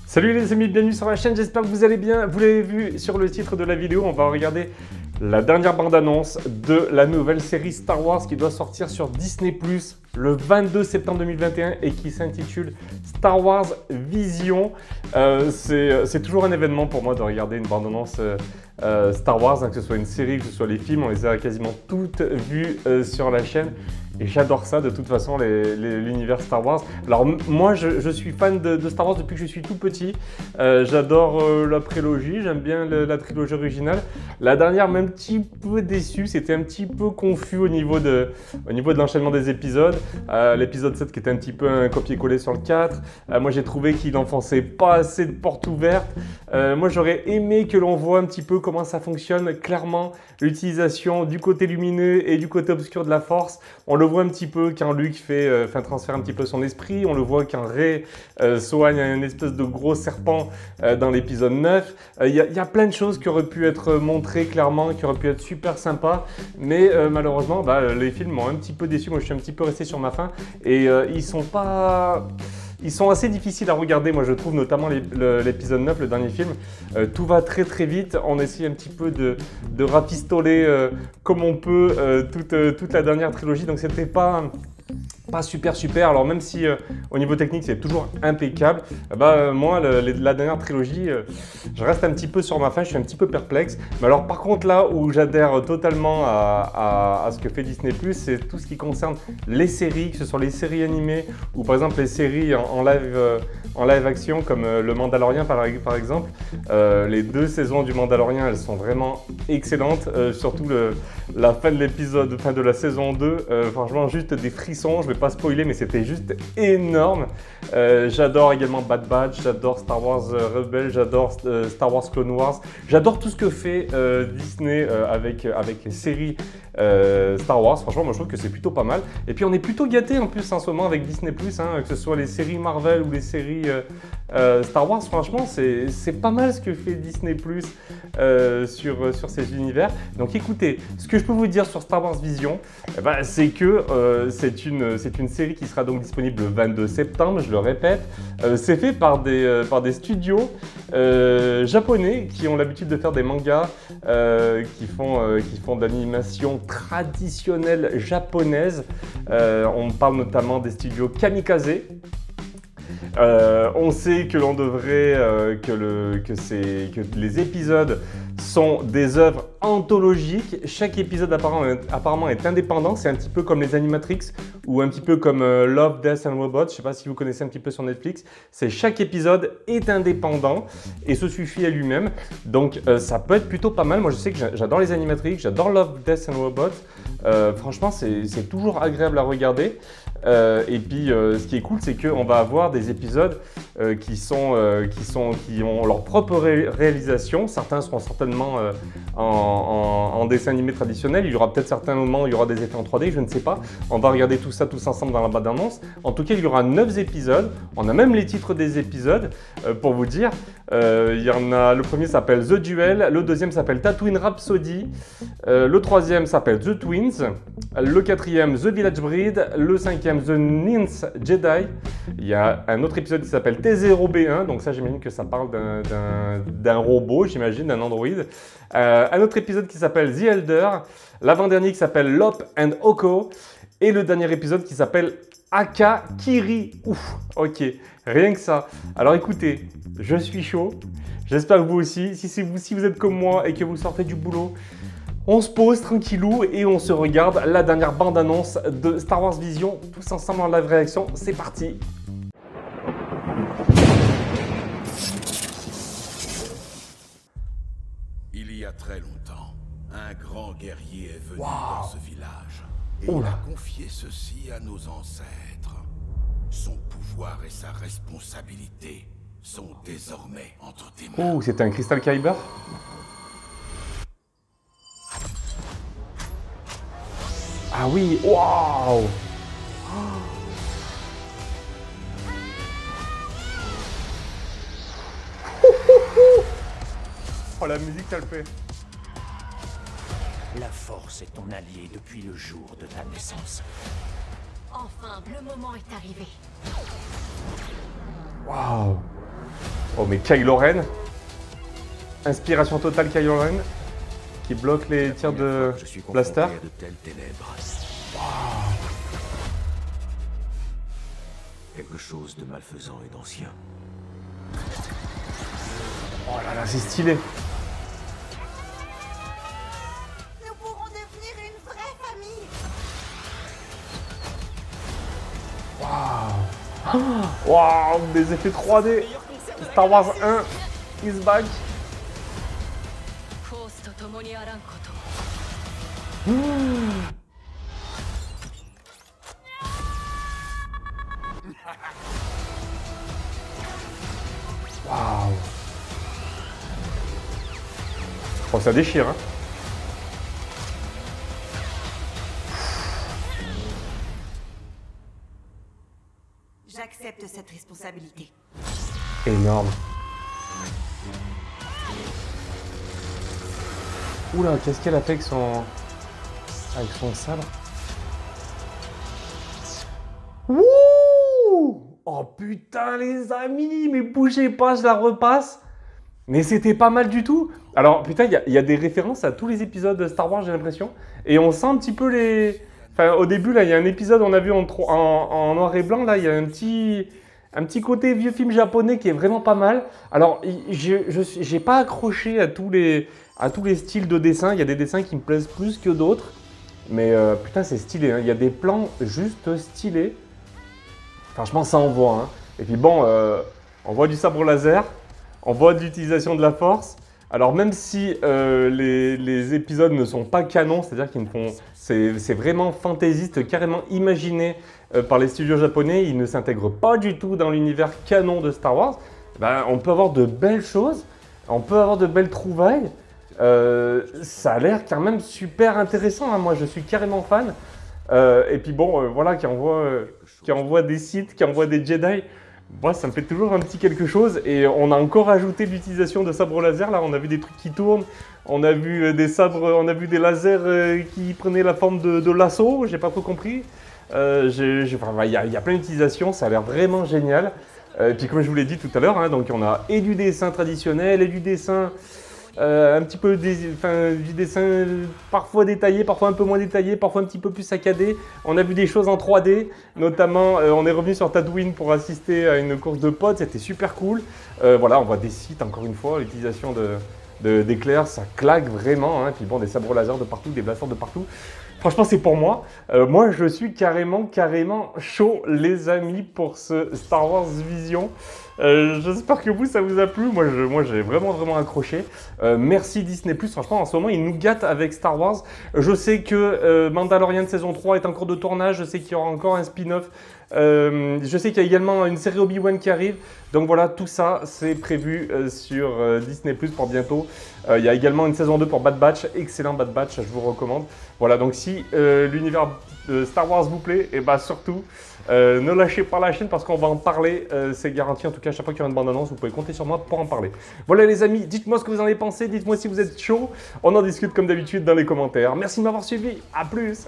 Salut les amis, bienvenue sur la chaîne, j'espère que vous allez bien. Vous l'avez vu sur le titre de la vidéo, on va regarder la dernière bande-annonce de la nouvelle série Star Wars qui doit sortir sur Disney+ le 22 septembre 2021 et qui s'intitule Star Wars Vision. C'est toujours un événement pour moi de regarder une bande-annonce Star Wars, hein, que ce soit une série, que ce soit les films, on les a quasiment toutes vues sur la chaîne. Et j'adore ça, de toute façon, l'univers Star Wars. Alors moi, je suis fan de Star Wars depuis que je suis tout petit. J'adore la prélogie, j'aime bien la trilogie originale. La dernière m'a un petit peu déçu, c'était un petit peu confus au niveau de l'enchaînement des épisodes. L'épisode 7 qui était un petit peu un copier-coller sur le 4. Moi, j'ai trouvé qu'il n'enfonçait pas assez de portes ouvertes. Moi, j'aurais aimé que l'on voit un petit peu comment ça fonctionne. Clairement, l'utilisation du côté lumineux et du côté obscur de la Force. On le voit un petit peu quand Luke transfère un petit peu son esprit. On le voit quand Rey soigne un espèce de gros serpent dans l'épisode 9. Il y a plein de choses qui auraient pu être montrées clairement, qui auraient pu être super sympas. Mais malheureusement, les films m'ont un petit peu déçu. Moi, je suis un petit peu resté sur ma faim. Et ils sont assez difficiles à regarder, moi je trouve, notamment l'épisode 9, le dernier film. Tout va très très vite, on essaye un petit peu de rafistoler comme on peut toute la dernière trilogie, donc c'était pas super. Alors même si au niveau technique c'est toujours impeccable, moi la dernière trilogie, je reste un petit peu sur ma faim, je suis un petit peu perplexe. Mais alors par contre là où j'adhère totalement à ce que fait Disney+, c'est tout ce qui concerne les séries, que ce soit les séries animées ou par exemple les séries en live action comme Le Mandalorian par exemple. Les 2 saisons du Mandalorian, elles sont vraiment excellentes, surtout la fin de la saison 2, franchement juste des frissons. Je vais pas spoiler, mais c'était juste énorme. J'adore également Bad Batch, j'adore Star Wars Rebels, j'adore Star Wars Clone Wars. J'adore tout ce que fait Disney avec les séries Star Wars. Franchement, moi je trouve que c'est plutôt pas mal. Et puis on est plutôt gâtés en plus en ce moment avec Disney+, hein, que ce soit les séries Marvel ou les séries Star Wars. Franchement, c'est pas mal ce que fait Disney+, sur ces univers. Donc écoutez, ce que je peux vous dire sur Star Wars Vision, c'est que c'est une série qui sera donc disponible le 22 septembre, je le répète. C'est fait par des studios japonais qui ont l'habitude de faire des mangas, qui font de l'animation traditionnelle japonaise. On parle notamment des studios Kamikaze. On sait que l'on devrait, que les épisodes sont des œuvres anthologiques. Chaque épisode apparemment est indépendant. C'est un petit peu comme les Animatrix ou un petit peu comme Love, Death and Robots. Je ne sais pas si vous connaissez un petit peu sur Netflix. Chaque épisode est indépendant et se suffit à lui-même. Donc ça peut être plutôt pas mal. Moi je sais que j'adore les Animatrix, j'adore Love, Death and Robots. Franchement c'est toujours agréable à regarder. Et puis ce qui est cool, c'est qu'on va avoir des épisodes qui ont leur propre réalisation. Certains seront certainement en dessin animé traditionnel. Il y aura peut-être certains moments où il y aura des effets en 3D, je ne sais pas. On va regarder tout ça tous ensemble dans la bande-annonce. En tout cas, il y aura 9 épisodes. On a même les titres des épisodes pour vous dire. Il y en a, le premier s'appelle The Duel, le deuxième s'appelle Tatooine Rhapsody, le troisième s'appelle The Twins, le quatrième The Village Breed, le cinquième The Ninth Jedi. Il y a un autre épisode qui s'appelle T0B1, donc ça j'imagine que ça parle d'un robot, j'imagine, d'un androïde. Un autre épisode qui s'appelle The Elder, l'avant-dernier qui s'appelle Lop and Oko, et le dernier épisode qui s'appelle Aka Kiri. Ouf, ok, rien que ça. Alors écoutez, je suis chaud, j'espère que vous aussi. Si vous êtes comme moi et que vous sortez du boulot, on se pose tranquillou et on se regarde la dernière bande-annonce de Star Wars Vision, tous ensemble en live réaction. C'est parti. Il y a très longtemps, un grand guerrier est venu dans ce village et Oula. il a confié ceci à nos ancêtres. Son pouvoir et sa responsabilité sont désormais entre tes mains. Oh, c'était un Crystal Kyber. Ah oui, waouh! Oh, la musique qu'elle fait. La force est ton allié depuis le jour de ta naissance. Enfin, le moment est arrivé. Waouh! Oh, mais Kylo Ren. Inspiration totale Kylo Ren. Qui bloque les tirs de blaster. De telles ténèbres. Quelque chose de malfaisant et d'ancien. Oh là là, c'est stylé. Nous pourrons devenir une vraie famille. Waouh, des effets 3D. Star Wars 1 is back. Waouh. Oh, ça déchire, hein. J'accepte cette responsabilité. Énorme. Oula, qu'est-ce qu'elle a fait avec son sabre? Wouh! Oh putain les amis, mais bougez pas, je la repasse. Mais c'était pas mal du tout. Alors putain, il y a des références à tous les épisodes de Star Wars, j'ai l'impression. Et on sent un petit peu les... Enfin, au début, là, il y a un épisode, on a vu en noir et blanc, là, il y a un petit côté vieux film japonais qui est vraiment pas mal. Alors, j'ai pas accroché à tous les styles de dessin. Il y a des dessins qui me plaisent plus que d'autres. Mais putain, c'est stylé, hein. Il y a des plans juste stylés. Franchement, ça envoie, hein. Et puis bon, on voit du sabre laser. On voit de l'utilisation de la force. Alors même si les épisodes ne sont pas canons, c'est-à-dire qu'ils ne font, c'est vraiment fantaisiste, carrément imaginé par les studios japonais, ils ne s'intègrent pas du tout dans l'univers canon de Star Wars, ben, on peut avoir de belles choses, on peut avoir de belles trouvailles. Ça a l'air quand même super intéressant, hein. Moi je suis carrément fan. Et puis bon, voilà, qui envoie des Sith, qui envoie des Jedi. Moi, ça me fait toujours un petit quelque chose. Et on a encore ajouté l'utilisation de sabres laser. Là, on a vu des trucs qui tournent. On a vu des sabres, on a vu des lasers qui prenaient la forme de lasso. J'ai pas trop compris. Enfin, il y a plein d'utilisations. Ça a l'air vraiment génial. Et puis, comme je vous l'ai dit tout à l'heure, hein, donc on a et du dessin traditionnel et du dessin un petit peu du dessin parfois détaillé, parfois un peu moins détaillé, parfois un petit peu plus saccadé. On a vu des choses en 3D, notamment on est revenu sur Tatooine pour assister à une course de pods, c'était super cool. Voilà, on voit des sites encore une fois, l'utilisation d'éclairs, ça claque vraiment, hein. Puis bon, des sabres laser de partout, des blasters de partout. Franchement, c'est pour moi. Moi, je suis carrément chaud, les amis, pour ce Star Wars Vision. J'espère que vous, ça vous a plu. Moi, j'ai vraiment accroché. Merci Disney+. Franchement, en ce moment, ils nous gâtent avec Star Wars. Je sais que Mandalorian saison 3 est en cours de tournage. Je sais qu'il y aura encore un spin-off. Je sais qu'il y a également une série Obi-Wan qui arrive. Donc voilà, tout ça, c'est prévu sur Disney+, pour bientôt. Il y a également une saison 2 pour Bad Batch. Excellent Bad Batch, je vous recommande. Voilà, donc si l'univers de Star Wars vous plaît, et bah surtout, ne lâchez pas la chaîne parce qu'on va en parler. C'est garanti, en tout cas, à chaque fois qu'il y aura une bande-annonce, vous pouvez compter sur moi pour en parler. Voilà les amis, dites-moi ce que vous en avez pensé. Dites-moi si vous êtes chaud. On en discute comme d'habitude dans les commentaires. Merci de m'avoir suivi. À plus.